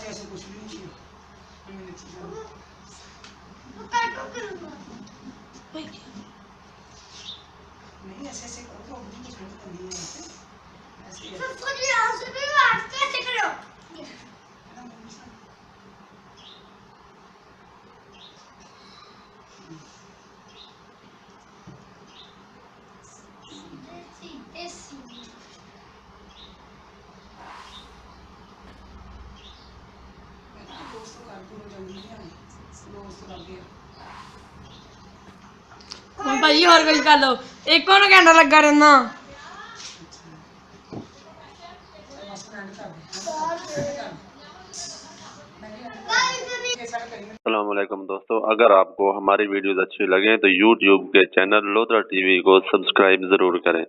ऐसे कुछ भी नहीं चाहिए नहीं ऐसे ऐसे करो तो अपनी कुछ नहीं करनी है ऐसे ਹੁਣ ਭਾਜੀ ਹੋਰ ਕੁਝ ਕਰ ਲਓ ਇੱਕ ਹੁਣ ਘੰਟਾ ਲੱਗਾ ਰਹਿਣਾ अस्सलामुअलैकुम दोस्तों, अगर आपको हमारी वीडियोस अच्छी लगे तो YouTube के चैनल लोधरा टीवी को सब्सक्राइब जरूर करें।